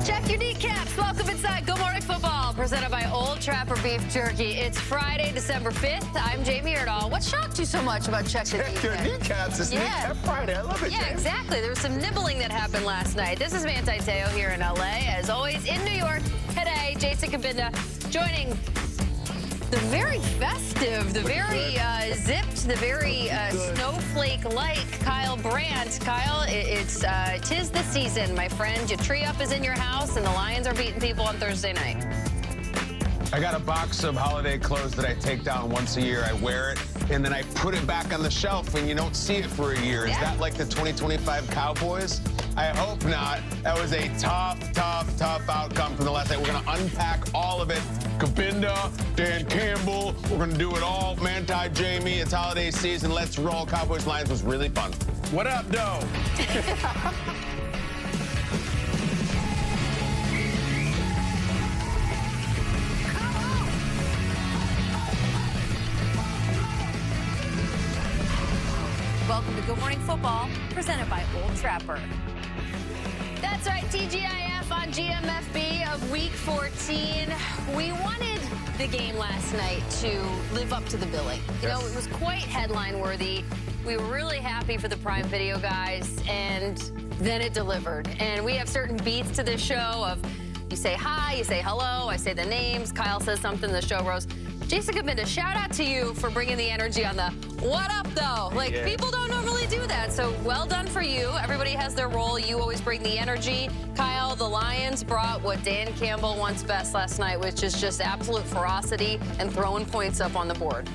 Check your kneecaps. Welcome inside Good Morning Football, presented by Old Trapper Beef Jerky. It's Friday, December 5th. I'm Jamie Erdahl. What shocked you so much about Check Your Kneecaps? Your kneecaps. It's Kneecap Friday. I love it, Yeah, Jamie. exactly. There was some nibbling that happened last night. This is Manti Te'o here in L.A. As always, in New York today, Jason Kabinda joining the very festive, the very zipped, the very snowflake-like Kyle Brandt. Kyle, tis the season, my friend. Your tree up is in your house, and the Lions are beating people on Thursday night. I got a box of holiday clothes that I take down once a year. I wear it, and then I put it back on the shelf, and you don't see it for a year. Is that like the 2025 Cowboys? I hope not. That was a tough outcome from the last night. We're going to unpack all of it. Kabinda, Dan Campbell, we're going to do it all. Manti, Jamie, it's holiday season. Let's roll. Cowboys Lions was really fun. What up, Doe? Welcome to Good Morning Football, presented by Old Trapper. That's right, TGIF on GMFB of Week 14. We wanted the game last night to live up to the billing. You know, it was quite headline-worthy. We were really happy for the Prime Video guys, and then it delivered. And we have certain beats to this show of you say hi, you say hello, I say the names, Kyle says something, the show rolls. Jason Kabinda, shout out to you for bringing the energy on the what up, though. Like, people don't normally do that, so well done for you. Everybody has their role. You always bring the energy. Kyle, the Lions brought what Dan Campbell wants best last night, which is just absolute ferocity and throwing points up on the board.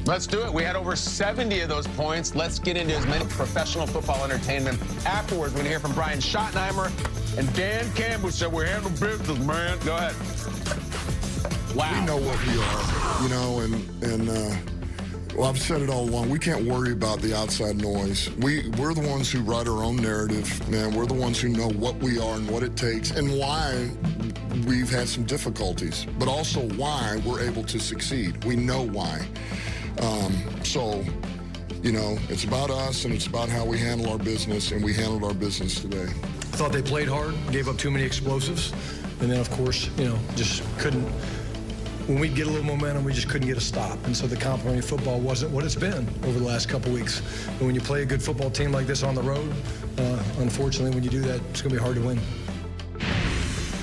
Let's do it. We had over 70 of those points. Let's get into as many professional football entertainment. Afterwards, we're going to hear from Brian Schottenheimer and Dan Campbell. So we handle business, man. Go ahead. Wow. We know what we are, you know, well, I've said it all along. We can't worry about the outside noise. We're the ones who write our own narrative, man. We're the ones who know what we are and what it takes and why we've had some difficulties, but also why we're able to succeed. We know why. So, you know, it's about us and it's about how we handle our business, and we handled our business today. I thought they played hard, gave up too many explosives, and then, of course, you know, just couldn't. When we get a little momentum, we just couldn't get a stop. And so the complementary football wasn't what it's been over the last couple weeks. And when you play a good football team like this on the road, unfortunately, when you do that, it's going to be hard to win.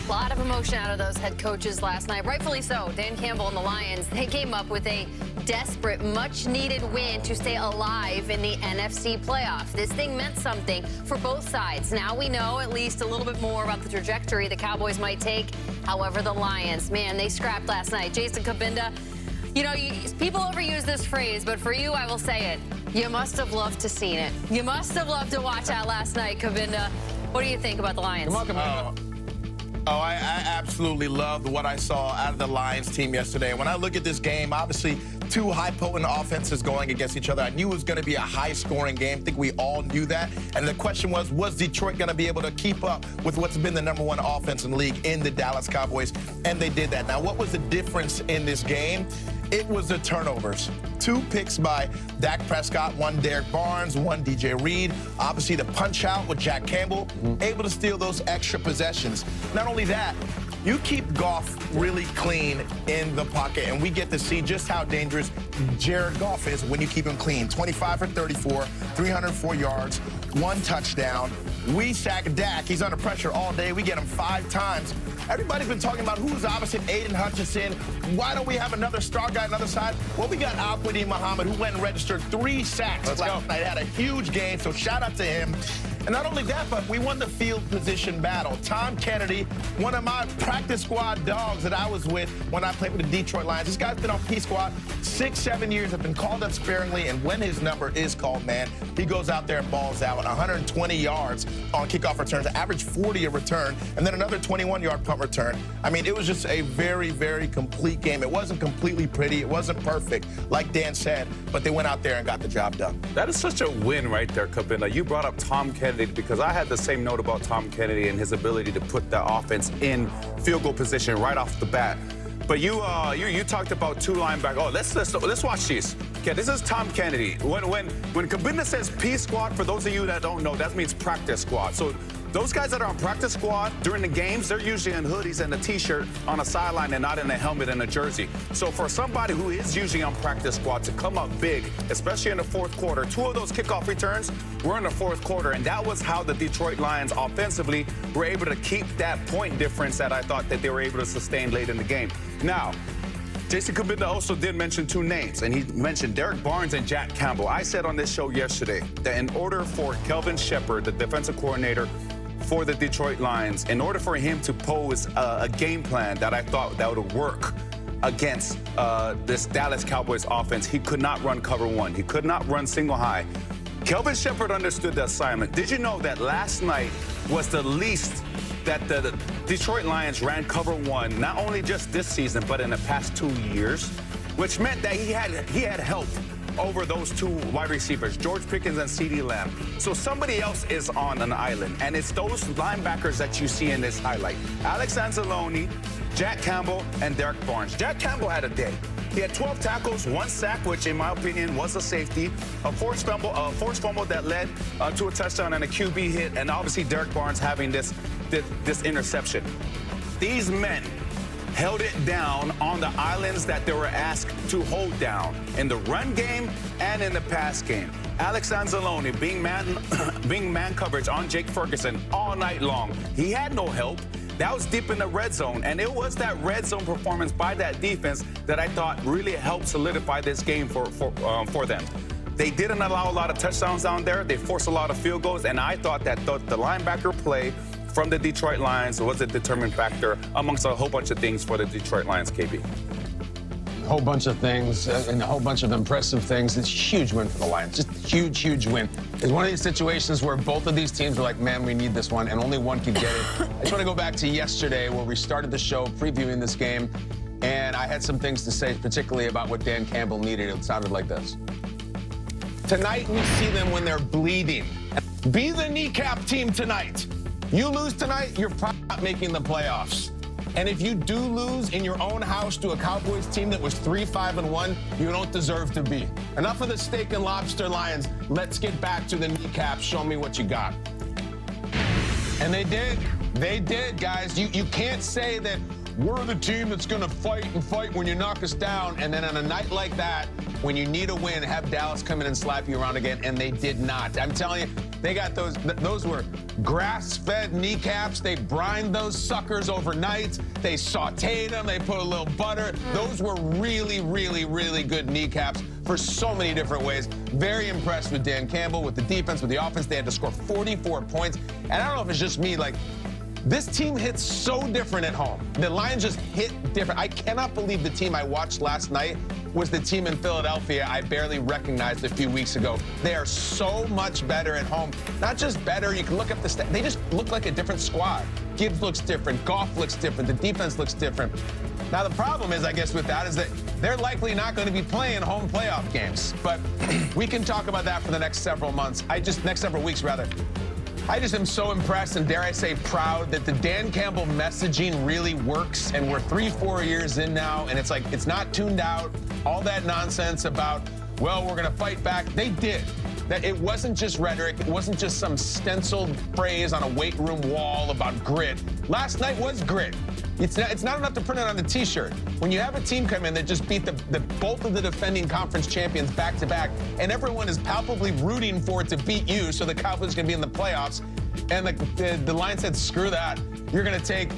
A lot of emotion out of those head coaches last night. Rightfully so. Dan Campbell and the Lions, they came up with a desperate, much-needed win to stay alive in the NFC playoffs. This thing meant something for both sides. Now we know at least a little bit more about the trajectory the Cowboys might take. However, the Lions, man, they scrapped last night. Jason Kabinda, you know, people overuse this phrase, but for you, I will say it. You must have loved to seen it. You must have loved to watch that last night, Kabinda. What do you think about the Lions? Come on. I absolutely loved what I saw out of the Lions team yesterday. When I look at this game, obviously, two high-potent offenses going against each other. I knew it was going to be a high-scoring game. I think we all knew that. And the question was Detroit going to be able to keep up with what's been the #1 offense in the league in the Dallas Cowboys? And they did that. Now, what was the difference in this game? It was the turnovers. 2 picks by Dak Prescott, 1 Derek Barnes, 1 DJ Reed. Obviously, the punch-out with Jack Campbell, able to steal those extra possessions. Not only that, you keep Goff really clean in the pocket, and we get to see just how dangerous Jared Goff is when you keep him clean. 25 for 34, 304 yards, 1 touchdown. We sack Dak. He's under pressure all day. We get him 5 times. Everybody's been talking about who's opposite Aiden Hutchinson. Why don't we have another star guy on the other side? Well, we got Akwedi Muhammad, who went and registered 3 sacks last night. Had a huge game, so shout out to him. And not only that, but we won the field position battle. Tom Kennedy, one of my practice squad dogs that I was with when I played with the Detroit Lions. This guy's been on P Squad 6-7 years, have been called up sparingly, and when his number is called, man, he goes out there and balls out. 120 yards on kickoff returns, average 40 a return, and then another 21-yard punt return. I mean, it was just a very, very complete game. It wasn't completely pretty. It wasn't perfect, like Dan said, but they went out there and got the job done. That is such a win right there, Kabinda. You brought up Tom Kennedy because I had the same note about Tom Kennedy and his ability to put the offense in field goal position right off the bat. But you talked about 2 linebackers. Oh, let's watch these. Okay, this is Tom Kennedy. When Kabinda says P squad, for those of you that don't know, that means practice squad. So Those guys that are on practice squad during the games, they're usually in hoodies and a T-shirt on a sideline and not in a helmet and a jersey. So for somebody who is usually on practice squad to come up big, especially in the fourth quarter, 2 of those kickoff returns were in the fourth quarter, and that was how the Detroit Lions offensively were able to keep that point difference that I thought that they were able to sustain late in the game. Now, Jason Kubinda also did mention 2 names, and he mentioned Derek Barnes and Jack Campbell. I said on this show yesterday that in order for Kelvin Shepard, the defensive coordinator for the Detroit Lions, in order for him to pose a game plan that I thought that would work against this Dallas Cowboys offense, he could not run cover 1. He could not run single high. Kelvin Shepard understood the assignment. Did you know that last night was the least that the Detroit Lions ran cover 1, not only just this season, but in the past 2 years, which meant that he had help over those 2 wide receivers, George Pickens and CeeDee Lamb. So somebody else is on an island, and it's those linebackers that you see in this highlight. Alex Anzalone, Jack Campbell, and Derek Barnes. Jack Campbell had a day. He had 12 tackles, 1 sack, which in my opinion was a safety, a forced fumble that led to a touchdown and a QB hit, and obviously Derek Barnes having this interception. These men held it down on the islands that they were asked to hold down in the run game and in the pass game. Alex Anzalone being man coverage on Jake Ferguson all night long. He had no help. That was deep in the red zone, and it was that red zone performance by that defense that I thought really helped solidify this game for them. They didn't allow a lot of touchdowns down there. They forced a lot of field goals, and I thought that the linebacker play from the Detroit Lions was a determined factor amongst a whole bunch of things for the Detroit Lions, KB. A whole bunch of things and a whole bunch of impressive things. It's a huge win for the Lions. Just huge, huge win. It's one of these situations where both of these teams are like, man, we need this one, and only one can get it. I just want to go back to yesterday where we started the show previewing this game, and I had some things to say, particularly about what Dan Campbell needed. It sounded like this. Tonight, we see them when they're bleeding. Be the kneecap team tonight. You lose tonight, you're probably not making the playoffs. And if you do lose in your own house to a Cowboys team that was 3-5-1, you don't deserve to be. Enough of the steak and lobster, Lions. Let's get back to the kneecaps. Show me what you got. And they did. They did, guys. You can't say that we're the team that's going to fight and fight when you knock us down, and then on a night like that, when you need a win, have Dallas come in and slap you around again, and they did not. I'm telling you, they got those were grass-fed kneecaps. They brined those suckers overnight. They sauteed them. They put a little butter. Those were really, really, really good kneecaps for so many different ways. Very impressed with Dan Campbell, with the defense, with the offense. They had to score 44 points. And I don't know if it's just me, like, this team hits so different at home. The Lions just hit different. I cannot believe the team I watched last night was the team in Philadelphia I barely recognized a few weeks ago. They are so much better at home. Not just better, you can look up the stats. They just look like a different squad. Gibbs looks different. Goff looks different. The defense looks different. Now, the problem is, I guess, with that is that they're likely not going to be playing home playoff games. But we can talk about that for the next several months. Next several weeks, rather. I just am so impressed and, dare I say, proud that the Dan Campbell messaging really works, and we're 3-4 years in now, and it's like it's not tuned out. All that nonsense about, well, we're going to fight back. They did. That it wasn't just rhetoric. It wasn't just some stenciled phrase on a weight room wall about grit. Last night was grit. It's not enough to print it on the T-shirt. When you have a team come in that just beat both of the defending conference champions back-to-back, and everyone is palpably rooting for it to beat you, so the Cowboys are going to be in the playoffs, and the Lions said, screw that. You're going to take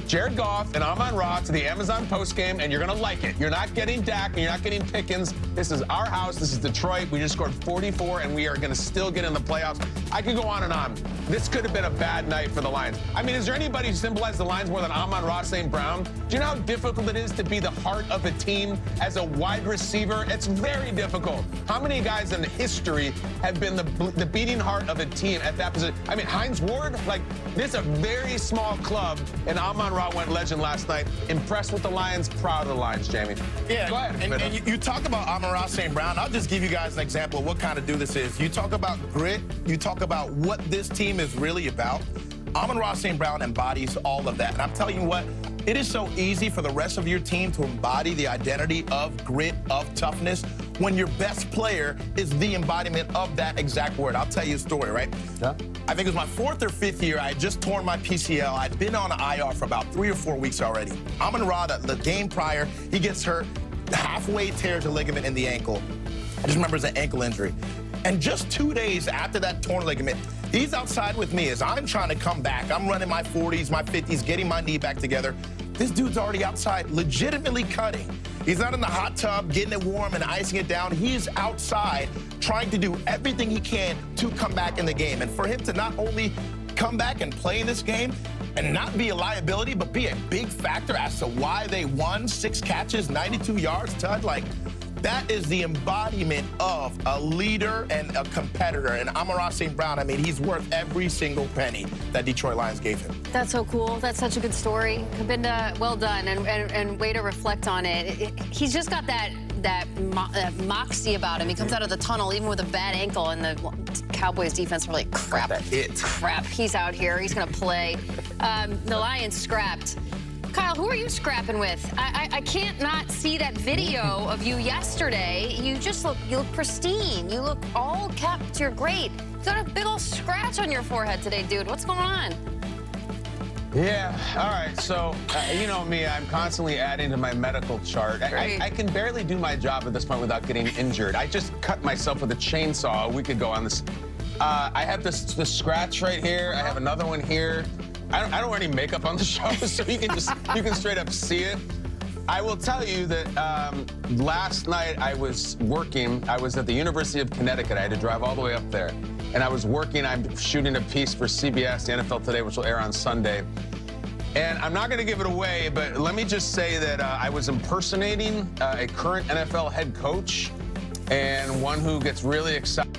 Jared Goff and Amon-Ra to the Amazon postgame, and you're going to like it. You're not getting Dak, and you're not getting Pickens. This is our house. This is Detroit. We just scored 44, and we are going to still get in the playoffs. I could go on and on. This could have been a bad night for the Lions. I mean, is there anybody who symbolizes the Lions more than Amon-Ra St. Brown? Do you know how difficult it is to be the heart of a team as a wide receiver? It's very difficult. How many guys in history have been the beating heart of a team at that position? I mean, Hines Ward, like, this is a very small club, and Amon-Ra went legend last night. Impressed with the Lions, proud of the Lions, Jamie. Yeah, go ahead. And you talk about Amon-Ra St. Brown. I'll just give you guys an example of what kind of dude this is. You talk about grit. You talk about what this team is really about. Amon-Ra St. Brown embodies all of that. And I'm telling you what, it is so easy for the rest of your team to embody the identity of grit, of toughness. when your best player is the embodiment of that exact word. I'll tell you a story, right? Yeah. I think it was my 4th or 5th year. I had just torn my PCL. I'd been on IR for about 3 or 4 weeks already. Amon-Ra, the game prior, he gets hurt, halfway tears a ligament in the ankle. I just remember it's an ankle injury. And just 2 days after that torn ligament, he's outside with me as I'm trying to come back. I'm running my 40s, my 50s, getting my knee back together. This dude's already outside, legitimately cutting. He's not in the hot tub, getting it warm and icing it down. He's outside trying to do everything he can to come back in the game. And for him to not only come back and play in this game and not be a liability, but be a big factor as to why they won, 6 catches, 92 yards, touch, like, that is the embodiment of a leader and a competitor. And Amon-Ra St. Brown, I mean, he's worth every single penny that Detroit Lions gave him. That's so cool. That's such a good story. Kabinda, well done, and way to reflect on it. He's just got that moxie about him. He comes out of the tunnel even with a bad ankle, and the Cowboys defense were like, crap, crap, he's out here. He's going to play. The Lions scrapped. Kyle, who are you scrapping with? I can't not see that video of you yesterday. You look pristine. You look all kept. You're great. You got a big old scratch on your forehead today, dude. What's going on? Yeah, all right, so you know me, I'm constantly adding to my medical chart. I can barely do my job at this point without getting injured. I just cut myself with a chainsaw a week ago on this. I have this scratch right here. I have another one here. I don't wear any makeup on the show, so you can straight up see it. I will tell you that last night I was working. I was at the University of Connecticut. I had to drive all the way up there. And I was working. I'm shooting a piece for CBS, the NFL Today, which will air on Sunday. And I'm not going to give it away, but let me just say that I was impersonating a current NFL head coach and one who gets really excited.